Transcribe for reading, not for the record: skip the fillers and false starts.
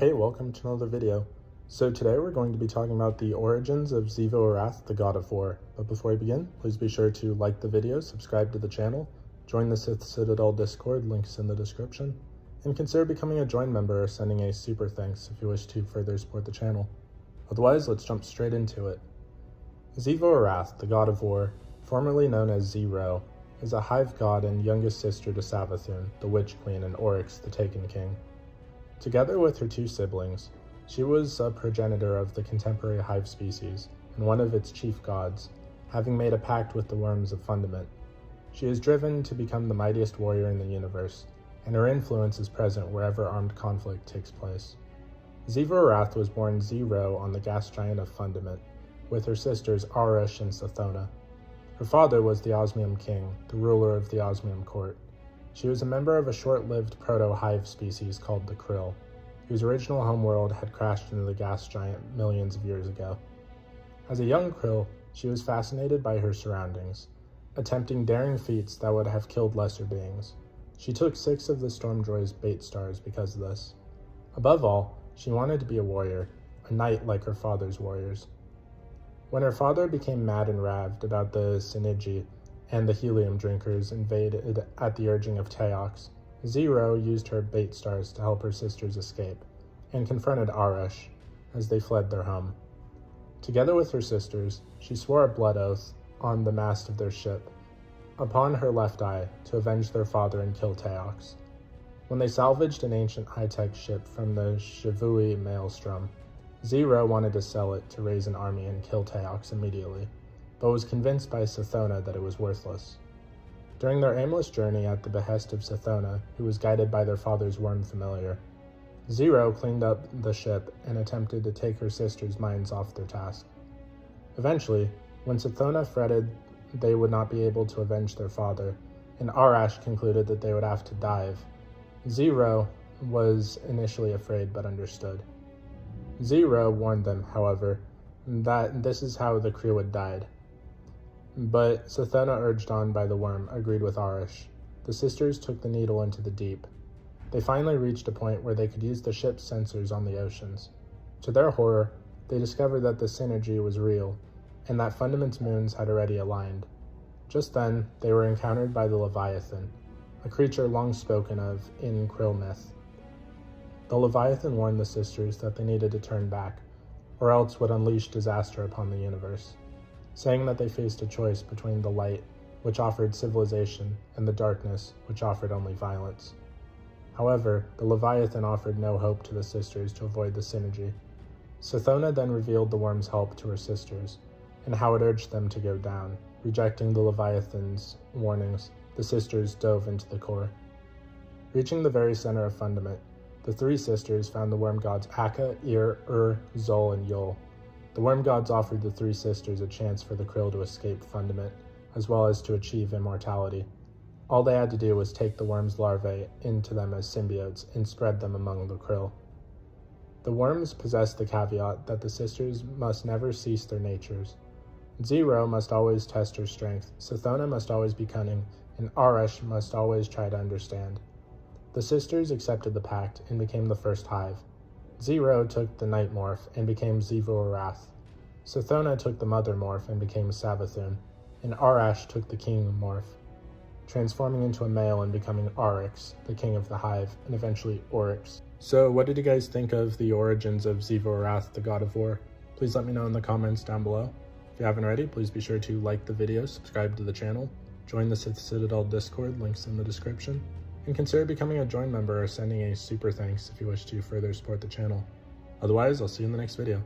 Hey, welcome to another video. So today we're going to be talking about the origins of XIVU ARATH, the God of War. But before we begin, please be sure to like the video, subscribe to the channel, join the Sith Citadel Discord, links in the description, and consider becoming a join member or sending a super thanks if you wish to further support the channel. Otherwise, let's jump straight into it. XIVU ARATH, the God of War, formerly known as Zero, is a hive god and youngest sister to Savathun, the Witch Queen, and Oryx, the Taken King. Together with her two siblings, she was a progenitor of the contemporary hive species and one of its chief gods, having made a pact with the worms of Fundament. She is driven to become the mightiest warrior in the universe, and her influence is present wherever armed conflict takes place. XIVU ARATH was born Zero on the gas giant of Fundament, with her sisters Arush and Sathona. Her father was the Osmium King, the ruler of the Osmium Court. She was a member of a short-lived proto-hive species called the Krill, whose original homeworld had crashed into the gas giant millions of years ago. As a young Krill, she was fascinated by her surroundings, attempting daring feats that would have killed lesser beings. She took 6 of the Stormjoy's bait stars because of this. Above all, she wanted to be a warrior, a knight like her father's warriors. When her father became mad and raved about the Sinigi and the helium drinkers invaded at the urging of Teox, Zero used her bait stars to help her sisters escape, and confronted Arush as they fled their home. Together with her sisters, she swore a blood oath on the mast of their ship, upon her left eye, to avenge their father and kill Teox. When they salvaged an ancient high-tech ship from the XIVU maelstrom, Zero wanted to sell it to raise an army and kill Teox immediately, but was convinced by Sathona that it was worthless. During their aimless journey at the behest of Sathona, who was guided by their father's worm familiar, Zero cleaned up the ship and attempted to take her sisters' minds off their task. Eventually, when Sathona fretted they would not be able to avenge their father, and Arash concluded that they would have to dive, Zero was initially afraid but understood. Zero warned them, however, that this is how the crew had died. But Sathona, urged on by the worm, agreed with Arush. The sisters took the needle into the deep. They finally reached a point where they could use the ship's sensors on the oceans. To their horror, they discovered that the synergy was real, and that Fundament's moons had already aligned. Just then, they were encountered by the Leviathan, a creature long spoken of in Krill myth. The Leviathan warned the sisters that they needed to turn back, or else would unleash disaster upon the universe, saying that they faced a choice between the light, which offered civilization, and the darkness, which offered only violence. However, the Leviathan offered no hope to the sisters to avoid the synergy. Sathona then revealed the worm's help to her sisters, and how it urged them to go down. Rejecting the Leviathan's warnings, the sisters dove into the core. Reaching the very center of Fundament, the 3 sisters found the worm gods Akka, Ir, Zol, and Yul. The worm gods offered the 3 sisters a chance for the Krill to escape Fundament, as well as to achieve immortality. All they had to do was take the worm's larvae into them as symbiotes and spread them among the Krill. The worms possessed the caveat that the sisters must never cease their natures. Zero must always test her strength, Sathona must always be cunning, and Arush must always try to understand. The sisters accepted the pact and became the first hive. Zero took the night morph and became XIVU ARATH. Sathona took the mother morph and became Savathun, and Arash took the king morph, transforming into a male and becoming Oryx, the king of the hive, and eventually Oryx. So what did you guys think of the origins of XIVU ARATH, the God of War? Please let me know in the comments down below. If you haven't already, please be sure to like the video, subscribe to the channel, join the Sith Citadel Discord, links in the description, and consider becoming a join member or sending a super thanks if you wish to further support the channel. Otherwise, I'll see you in the next video.